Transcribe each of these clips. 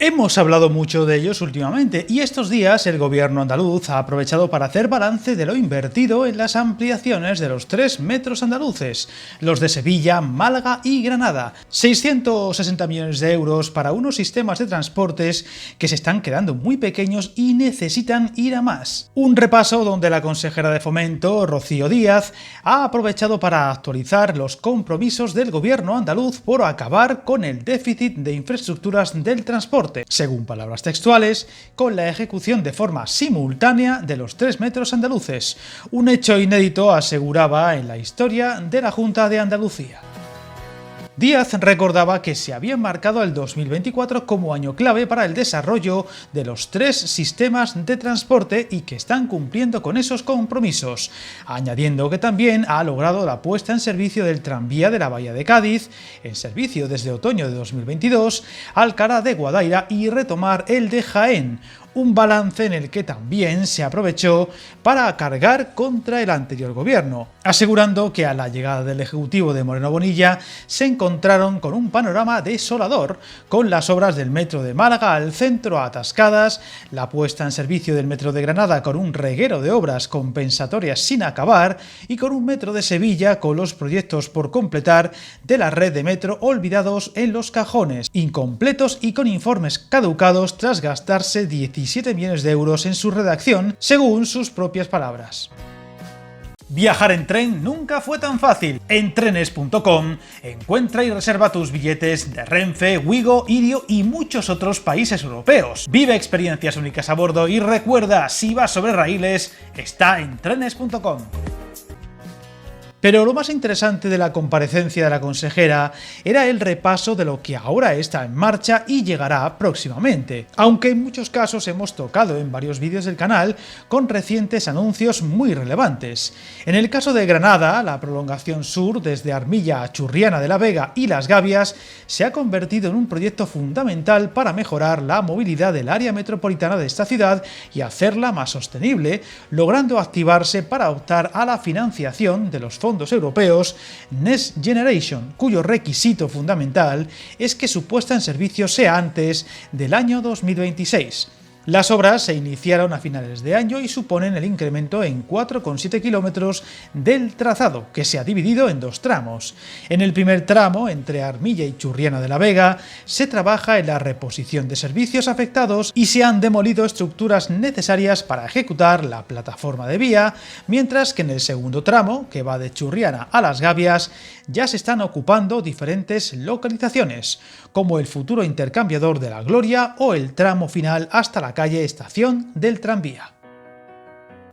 Hemos hablado mucho de ellos últimamente y estos días el gobierno andaluz ha aprovechado para hacer balance de lo invertido en las ampliaciones de los 3 metros andaluces, los de Sevilla, Málaga y Granada. 660 millones de euros para unos sistemas de transportes que se están quedando muy pequeños y necesitan ir a más. Un repaso donde la consejera de Fomento, Rocío Díaz, ha aprovechado para actualizar los compromisos del gobierno andaluz por acabar con el déficit de infraestructuras del transporte, según palabras textuales, con la ejecución de forma simultánea de los 3 metros andaluces, un hecho inédito, aseguraba, en la historia de la Junta de Andalucía. Díaz recordaba que se había marcado el 2024 como año clave para el desarrollo de los 3 sistemas de transporte y que están cumpliendo con esos compromisos, añadiendo que también ha logrado la puesta en servicio del tranvía de la Bahía de Cádiz, en servicio desde otoño de 2022, Alcalá de Guadaira y retomar el de Jaén, un balance en el que también se aprovechó para cargar contra el anterior gobierno, asegurando que a la llegada del Ejecutivo de Moreno Bonilla se encontraron con un panorama desolador, con las obras del metro de Málaga al centro atascadas, la puesta en servicio del metro de Granada con un reguero de obras compensatorias sin acabar y con un metro de Sevilla con los proyectos por completar de la red de metro olvidados en los cajones, incompletos y con informes caducados tras gastarse 17 millones de euros en su redacción, según sus propias palabras. Viajar en tren nunca fue tan fácil. En trenes.com encuentra y reserva tus billetes de Renfe, Wigo, Irio y muchos otros países europeos. Vive experiencias únicas a bordo y recuerda, si vas sobre raíles, está en trenes.com. Pero lo más interesante de la comparecencia de la consejera era el repaso de lo que ahora está en marcha y llegará próximamente, aunque en muchos casos hemos tocado en varios vídeos del canal con recientes anuncios muy relevantes. En el caso de Granada, la prolongación sur desde Armilla a Churriana de la Vega y Las Gavias se ha convertido en un proyecto fundamental para mejorar la movilidad del área metropolitana de esta ciudad y hacerla más sostenible, logrando activarse para optar a la financiación de los fondos europeos Next Generation, cuyo requisito fundamental es que su puesta en servicio sea antes del año 2026. Las obras se iniciaron a finales de año y suponen el incremento en 4,7 kilómetros del trazado, que se ha dividido en 2 tramos. En el primer tramo, entre Armilla y Churriana de la Vega, se trabaja en la reposición de servicios afectados y se han demolido estructuras necesarias para ejecutar la plataforma de vía, mientras que en el segundo tramo, que va de Churriana a Las Gavias, ya se están ocupando diferentes localizaciones, como el futuro intercambiador de la Gloria o el tramo final hasta la calle Estación del Tranvía.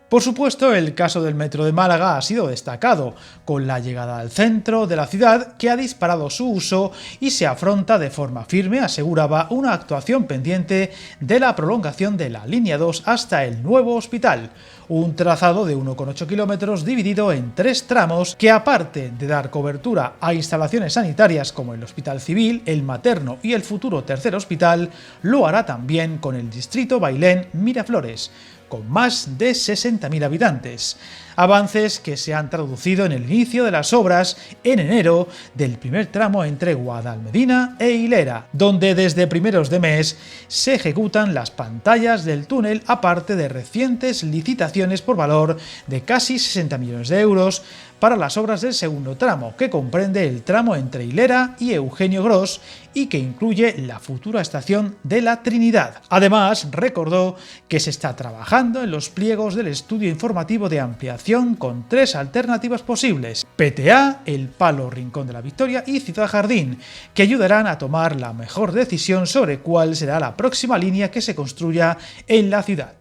Por supuesto, el caso del metro de Málaga ha sido destacado, con la llegada al centro de la ciudad que ha disparado su uso y se afronta de forma firme, aseguraba, una actuación pendiente de la prolongación de la línea 2 hasta el nuevo hospital, un trazado de 1,8 kilómetros dividido en 3 tramos que, aparte de dar cobertura a instalaciones sanitarias como el Hospital Civil, el Materno y el futuro tercer hospital, lo hará también con el distrito Bailén Miraflores, con más de 60.000 habitantes. Avances que se han traducido en el inicio de las obras en enero del primer tramo entre Guadalmedina e Hilera, donde desde primeros de mes se ejecutan las pantallas del túnel, aparte de recientes licitaciones por valor de casi 60 millones de euros para las obras del segundo tramo, que comprende el tramo entre Hilera y Eugenio Gros y que incluye la futura estación de la Trinidad. Además, recordó que se está trabajando en los pliegos del estudio informativo de ampliación con 3 alternativas posibles: PTA, El Palo Rincón de la Victoria y Ciudad Jardín, que ayudarán a tomar la mejor decisión sobre cuál será la próxima línea que se construya en la ciudad.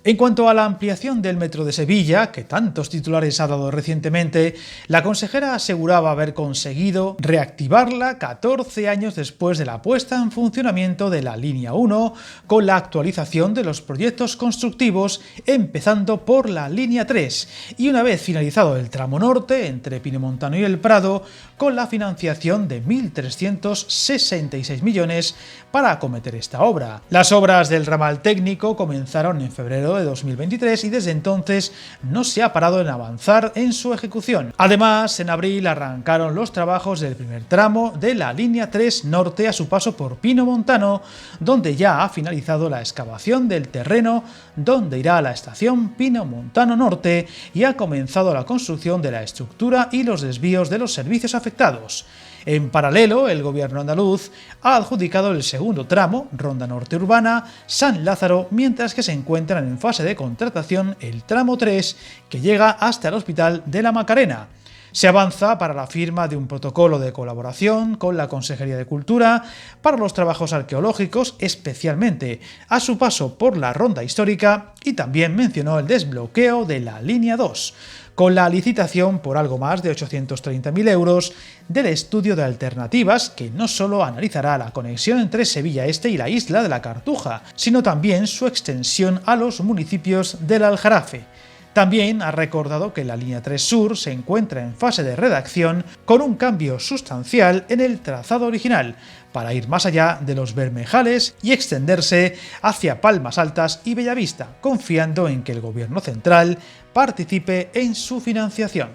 En cuanto a la ampliación del metro de Sevilla, que tantos titulares ha dado recientemente, la consejera aseguraba haber conseguido reactivarla 14 años después de la puesta en funcionamiento de la línea 1, con la actualización de los proyectos constructivos, empezando por la línea 3, y una vez finalizado el tramo norte, entre Pinomontano y El Prado, con la financiación de 1.366 millones para acometer esta obra. Las obras del ramal técnico comenzaron en febrero enero de 2023 y desde entonces no se ha parado en avanzar en su ejecución. Además, en abril arrancaron los trabajos del primer tramo de la línea 3 norte a su paso por Pinomontano, donde ya ha finalizado la excavación del terreno donde irá la estación Pinomontano Norte y ha comenzado la construcción de la estructura y los desvíos de los servicios afectados. En paralelo, el gobierno andaluz ha adjudicado el segundo tramo, Ronda Norte Urbana, San Lázaro, mientras que se encuentran en fase de contratación el tramo 3, que llega hasta el Hospital de la Macarena. Se avanza para la firma de un protocolo de colaboración con la Consejería de Cultura para los trabajos arqueológicos, especialmente a su paso por la ronda histórica, y también mencionó el desbloqueo de la línea 2, con la licitación por algo más de 830.000 euros del estudio de alternativas que no solo analizará la conexión entre Sevilla Este y la isla de la Cartuja, sino también su extensión a los municipios del Aljarafe. También ha recordado que la línea 3 Sur se encuentra en fase de redacción con un cambio sustancial en el trazado original, para ir más allá de los Bermejales y extenderse hacia Palmas Altas y Bellavista, confiando en que el gobierno central participe en su financiación.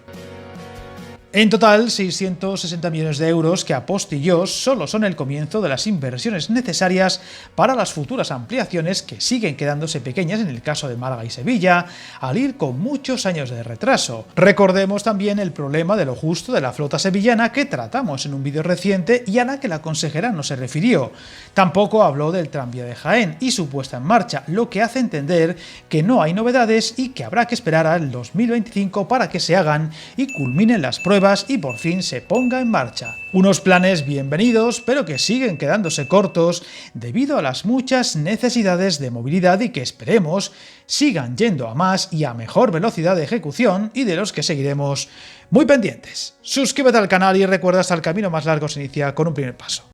En total, 660 millones de euros que a postillos solo son el comienzo de las inversiones necesarias para las futuras ampliaciones, que siguen quedándose pequeñas en el caso de Málaga y Sevilla, al ir con muchos años de retraso. Recordemos también el problema de lo justo de la flota sevillana, que tratamos en un vídeo reciente y a la que la consejera no se refirió. Tampoco habló del tranvía de Jaén y su puesta en marcha, lo que hace entender que no hay novedades y que habrá que esperar al 2025 para que se hagan y culminen las pruebas y por fin se ponga en marcha. Unos planes bienvenidos, pero que siguen quedándose cortos debido a las muchas necesidades de movilidad y que esperemos sigan yendo a más y a mejor velocidad de ejecución, y de los que seguiremos muy pendientes. Suscríbete al canal y recuerda, hasta el camino más largo se inicia con un primer paso.